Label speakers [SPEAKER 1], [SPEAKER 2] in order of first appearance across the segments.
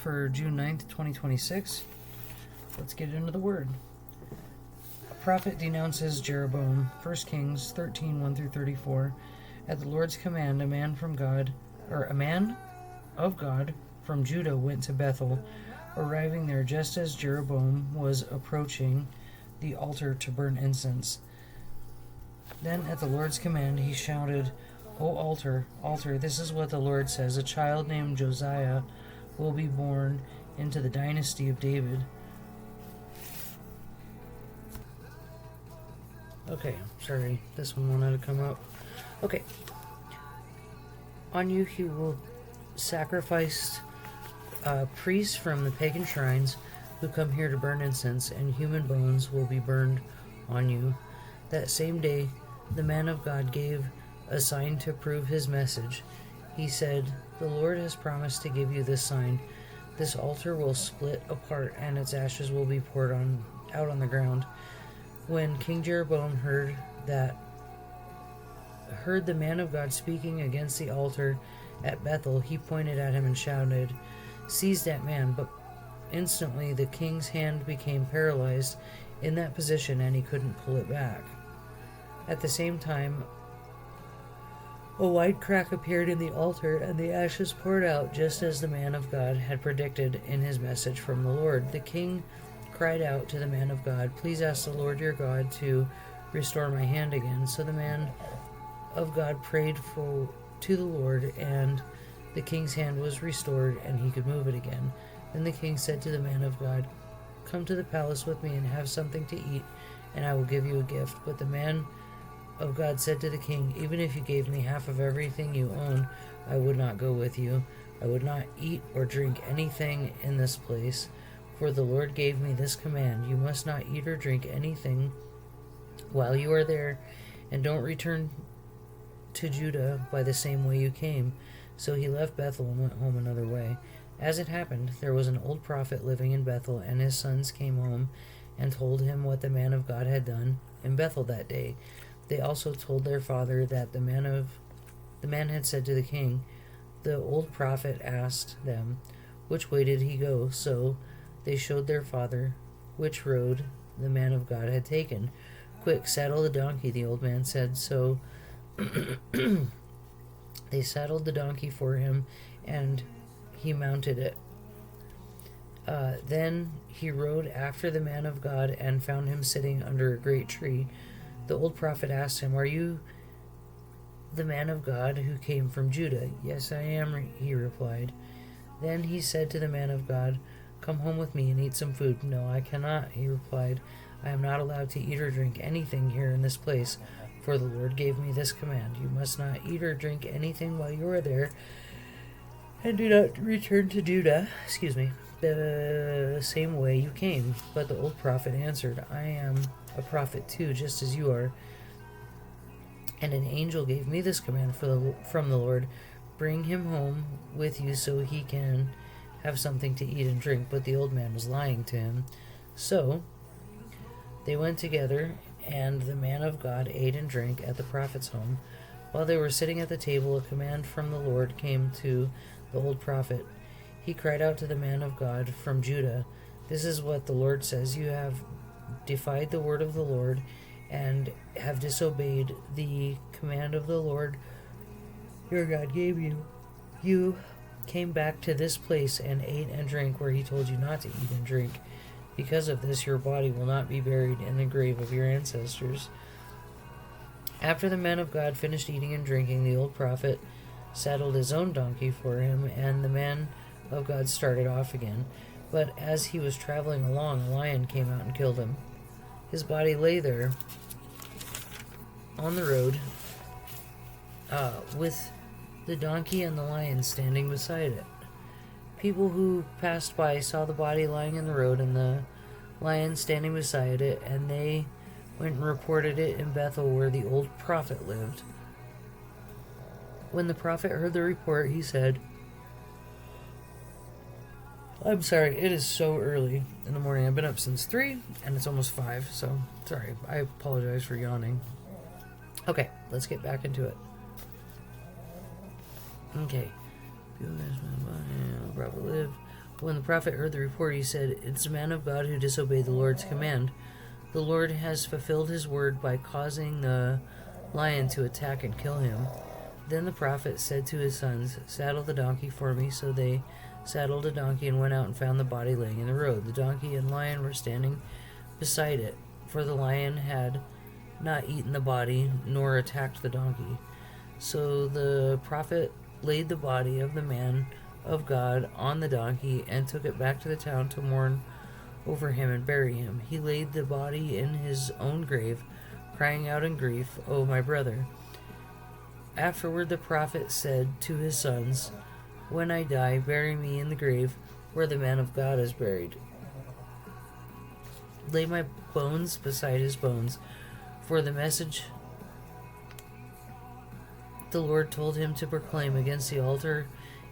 [SPEAKER 1] for June 9th, 2026. Let's get into the word. A prophet denounces Jeroboam. 1 Kings 13, 1 through 34. At the Lord's command, a man of God from Judah went to Bethel, arriving there just as Jeroboam was approaching the altar to burn incense. Then at the Lord's command he shouted, "O altar, altar, this is what the Lord says, a child named Josiah will be born into the dynasty of David." Okay, sorry, this one wanted to come up. Okay. On you he will sacrifice priests from the pagan shrines who come here to burn incense, and human bones will be burned on you. That same day, the man of God gave a sign to prove his message. He said, "The Lord has promised to give you this sign. This altar will split apart, and its ashes will be poured out on the ground." When King Jeroboam heard the man of God speaking against the altar at Bethel, he pointed at him and shouted, "Seize that man!" But instantly the king's hand became paralyzed in that position, and he couldn't pull it back. At the same time, a wide crack appeared in the altar, and the ashes poured out, just as the man of God had predicted in his message from the Lord. The king cried out to the man of God, "Please ask the Lord your God to restore my hand again." So the man of God prayed to the Lord, and the king's hand was restored, and he could move it again. Then the king said to the man of God, "Come to the palace with me and have something to eat, and I will give you a gift." But the man of God said to the king, "Even if you gave me half of everything you own, I would not go with you. I would not eat or drink anything in this place, for the Lord gave me this command: you must not eat or drink anything while you are there, and don't return to Judah by the same way you came." So he left Bethel and went home another way. As it happened, there was an old prophet living in Bethel, and his sons came home and told him what the man of God had done in Bethel that day. They also told their father that the man had said to the king. The old prophet asked them, "Which way did he go?" So they showed their father which road the man of God had taken. "Quick, saddle the donkey," the old man said. So they saddled the donkey for him, and he mounted it. Then he rode after the man of God and found him sitting under a great tree. The old prophet asked him, "Are you the man of God who came from Judah?" "Yes, I am," he replied. Then he said to the man of God, "Come home with me and eat some food." "No, I cannot," he replied. "I am not allowed to eat or drink anything here in this place, for the Lord gave me this command: you must not eat or drink anything while you are there, and do not return to Judah, the same way you came." But the old prophet answered, "I am a prophet too, just as you are. And an angel gave me this command from the Lord: bring him home with you so he can have something to eat and drink." But the old man was lying to him. So they went together, and the man of God ate and drank at the prophet's home. While they were sitting at the table, a command from the Lord came to the old prophet. He cried out to the man of God from Judah, "This is what the Lord says: you have defied the word of the Lord and have disobeyed the command of the Lord your God gave you. You came back to this place and ate and drank where he told you not to eat and drink. Because of this, your body will not be buried in the grave of your ancestors." After the man of God finished eating and drinking, the old prophet saddled his own donkey for him, and the man of God started off again. But as he was traveling along, a lion came out and killed him. His body lay there on the road, with the donkey and the lion standing beside it. People who passed by saw the body lying in the road and the lion standing beside it, and they went and reported it in Bethel, where the old prophet lived. When the prophet heard the report, he said, "I'm sorry, it is so early in the morning. I've been up since 3, and it's almost 5, so sorry. I apologize for yawning." Okay, let's get back into it. Okay. "People ask my body, I'll probably live. When the prophet heard the report, he said, "It's a man of God who disobeyed the Lord's command. The Lord has fulfilled his word by causing the lion to attack and kill him." Then the prophet said to his sons, "Saddle the donkey for me." So they saddled a donkey and went out and found the body laying in the road. The donkey and lion were standing beside it, for the lion had not eaten the body nor attacked the donkey. So the prophet laid the body of the man of God on the donkey and took it back to the town to mourn over him and bury him. He laid the body in his own grave, crying out in grief, "Oh, my brother." Afterward the prophet said to his sons, "When I die, bury me in the grave where the man of God is buried. Lay my bones beside his bones." For the message the Lord told him to proclaim against the altar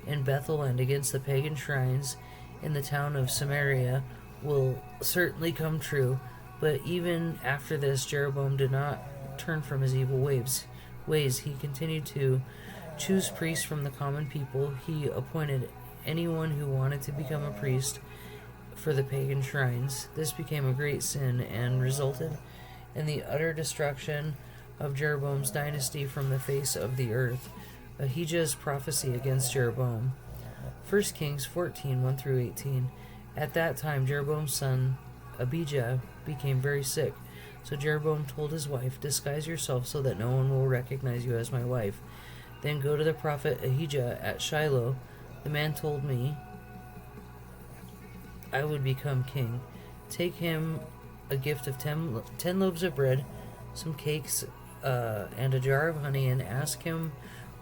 [SPEAKER 1] in Bethel and against the pagan shrines in the town of Samaria will certainly come true. But even after this, Jeroboam did not turn from his evil ways. He continued to choose priests from the common people. He appointed anyone who wanted to become a priest for the pagan shrines. This became a great sin and resulted in the utter destruction of Jeroboam's dynasty from the face of the earth. Ahijah's prophecy against Jeroboam. 1 Kings 14, 1 through 18. At that time, Jeroboam's son Abijah became very sick. So Jeroboam told his wife, "Disguise yourself so that no one will recognize you as my wife. Then go to the prophet Ahijah at Shiloh. The man told me I would become king. Take him a gift of 10 loaves of bread, some cakes, and a jar of honey, and ask him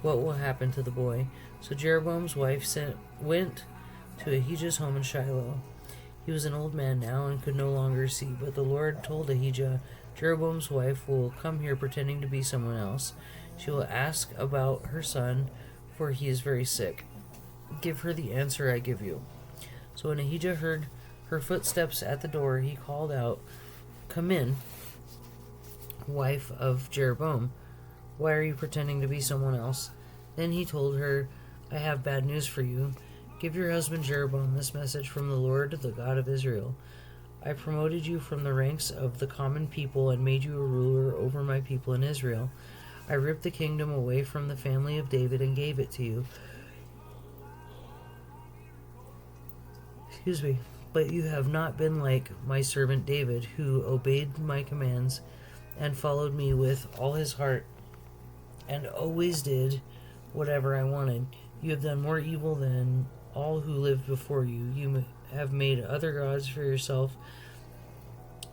[SPEAKER 1] what will happen to the boy." So Jeroboam's wife went to Ahijah's home in Shiloh. He was an old man now and could no longer see, but the Lord told Ahijah, "Jeroboam's wife will come here pretending to be someone else. She will ask about her son, for he is very sick. Give her the answer I give you." So when Ahijah heard her footsteps at the door, he called out, "Come in, wife of Jeroboam. Why are you pretending to be someone else?" Then he told her, "I have bad news for you. Give your husband Jeroboam this message from the Lord, the God of Israel. I promoted you from the ranks of the common people and made you a ruler over my people in Israel. I ripped the kingdom away from the family of David and gave it to you. But you have not been like my servant David, who obeyed my commands and followed me with all his heart and always did whatever I wanted. You have done more evil than all who lived before you. You have made other gods for yourself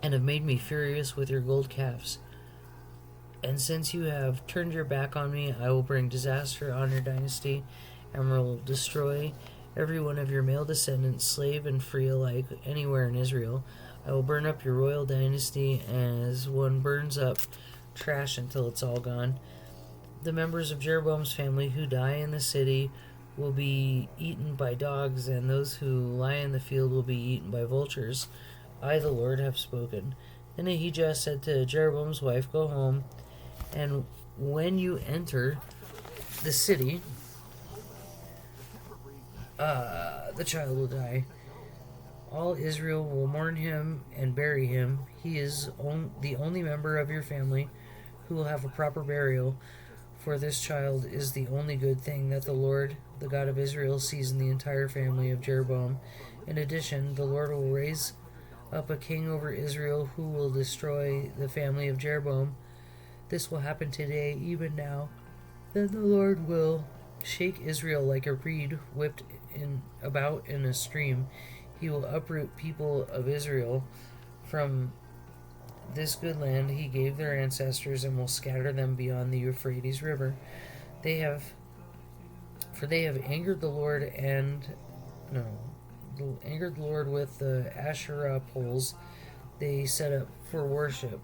[SPEAKER 1] and have made me furious with your gold calves. And since you have turned your back on me, I will bring disaster on your dynasty and will destroy every one of your male descendants, slave and free alike, anywhere in Israel. I will burn up your royal dynasty as one burns up trash until it's all gone. The members of Jeroboam's family who die in the city will be eaten by dogs, and those who lie in the field will be eaten by vultures. I, the Lord, have spoken." Then Ahijah said to Jeroboam's wife, "Go home, and when you enter the city, the child will die. All Israel will mourn him and bury him. He is the only member of your family who will have a proper burial, for this child is the only good thing that the Lord, the God of Israel, sees in the entire family of Jeroboam. In addition, the Lord will raise up a king over Israel who will destroy the family of Jeroboam. This will happen today, even now. Then the Lord will shake Israel like a reed whipped about in a stream. He will uproot people of Israel from this good land he gave their ancestors and will scatter them beyond the Euphrates River. They have angered the Lord with the Asherah poles they set up for worship.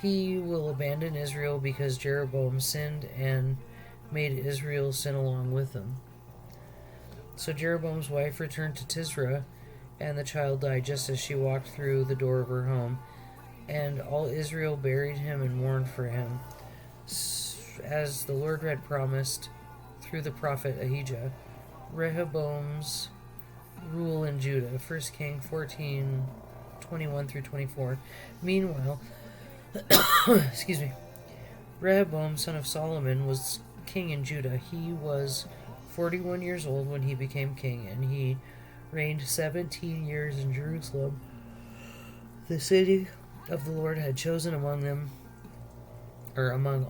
[SPEAKER 1] He will abandon Israel because Jeroboam sinned and made Israel sin along with him. So Jeroboam's wife returned to Tisra, and the child died just as she walked through the door of her home. And all Israel buried him and mourned for him, as the Lord had promised through the prophet Ahijah. Rehoboam's rule in Judah. 1 King 14:21 through 24. Meanwhile, excuse me, Rehoboam, son of Solomon, was king in Judah. He was 41 years old when he became king, and he reigned 17 years in Jerusalem, the city of the Lord had chosen among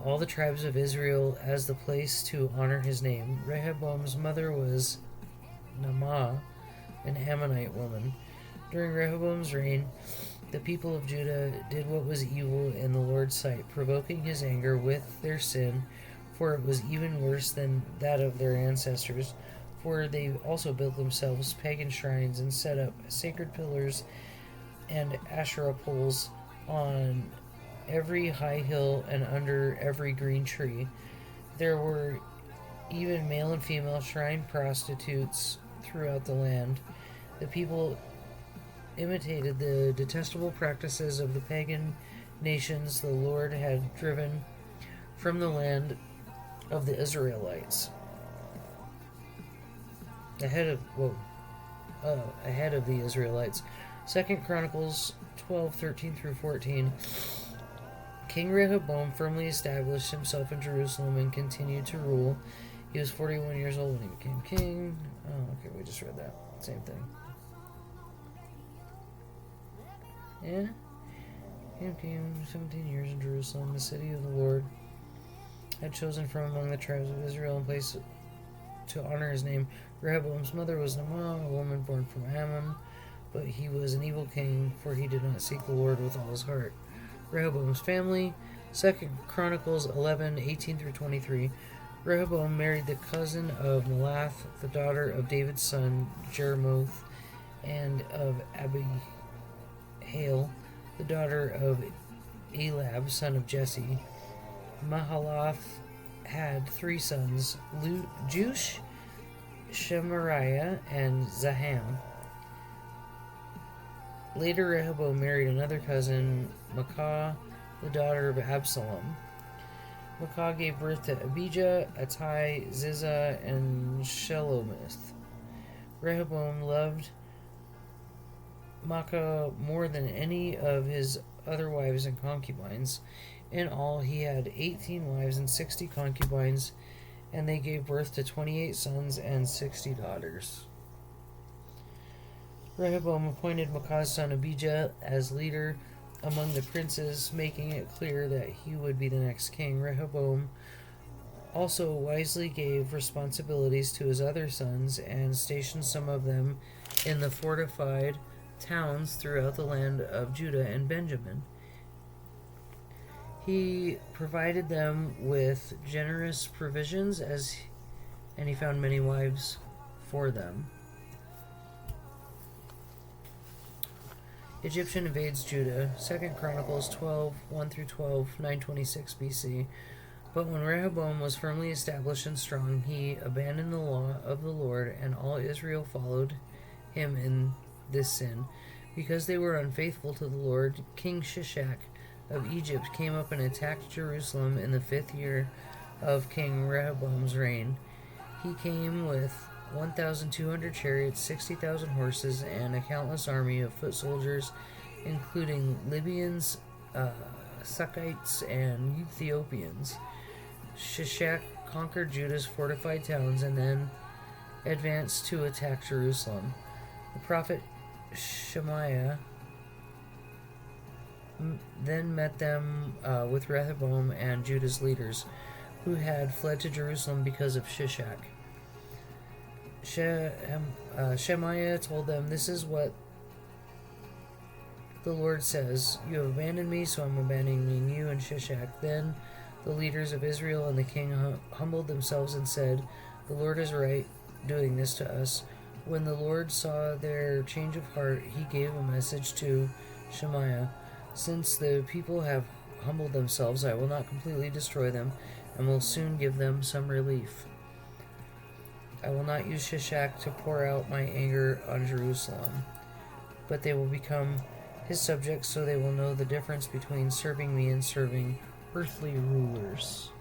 [SPEAKER 1] all the tribes of Israel as the place to honor his name. Rehoboam's mother was Naamah, an Ammonite woman. During Rehoboam's reign, the people of Judah did what was evil in the Lord's sight, provoking his anger with their sin, for it was even worse than that of their ancestors. For they also built themselves pagan shrines and set up sacred pillars and Asherah poles on every high hill and under every green tree. There were even male and female shrine prostitutes throughout the land. The people imitated the detestable practices of the pagan nations the Lord had driven from the land of the Israelites. Ahead of the Israelites. 2 Chronicles 12:13 through 14. King Rehoboam firmly established himself in Jerusalem and continued to rule. He was 41 years old when he became king. Oh, okay, we just read that. Same thing. Yeah. He became 17 years in Jerusalem, the city of the Lord had chosen from among the tribes of Israel and place to honor his name. Rehoboam's mother was Naamah, a woman born from Ammon, but he was an evil king, for he did not seek the Lord with all his heart. Rehoboam's family, 2 Chronicles 11:18 through 23. Rehoboam married the cousin of Melath, the daughter of David's son Jeremoth, and of Abihail, the daughter of Elab, son of Jesse. Mahalath had 3 sons, Jush, Shemariah, and Zaham. Later, Rehoboam married another cousin, Maacah, the daughter of Absalom. Maacah gave birth to Abijah, Attai, Ziza, and Shelomith. Rehoboam loved Maacah more than any of his other wives and concubines. In all, he had 18 wives and 60 concubines, and they gave birth to 28 sons and 60 daughters. Rehoboam appointed Maacah's son Abijah as leader among the princes, making it clear that he would be the next king. Rehoboam also wisely gave responsibilities to his other sons and stationed some of them in the fortified towns throughout the land of Judah and Benjamin. He provided them with generous provisions, and he found many wives for them. Egyptian invades Judah. 2 Chronicles 12:1 through 12, 926 BC. But when Rehoboam was firmly established and strong, he abandoned the law of the Lord, and all Israel followed him in this sin. Because they were unfaithful to the Lord, King Shishak of Egypt came up and attacked Jerusalem in the 5th year of King Rehoboam's reign. He came with 1,200 chariots, 60,000 horses, and a countless army of foot soldiers, including Libyans, Suckites, and Ethiopians. Shishak conquered Judah's fortified towns and then advanced to attack Jerusalem. The prophet Shemaiah then met them with Rehoboam and Judah's leaders, who had fled to Jerusalem because of Shishak. Shemaiah told them, "This is what the Lord says. You have abandoned me, so I'm abandoning you and Shishak." Then the leaders of Israel and the king humbled themselves and said, "The Lord is right, doing this to us." When the Lord saw their change of heart, he gave a message to Shemaiah. "Since the people have humbled themselves, I will not completely destroy them, and will soon give them some relief. I will not use Shishak to pour out my anger on Jerusalem, but they will become his subjects, so they will know the difference between serving me and serving earthly rulers."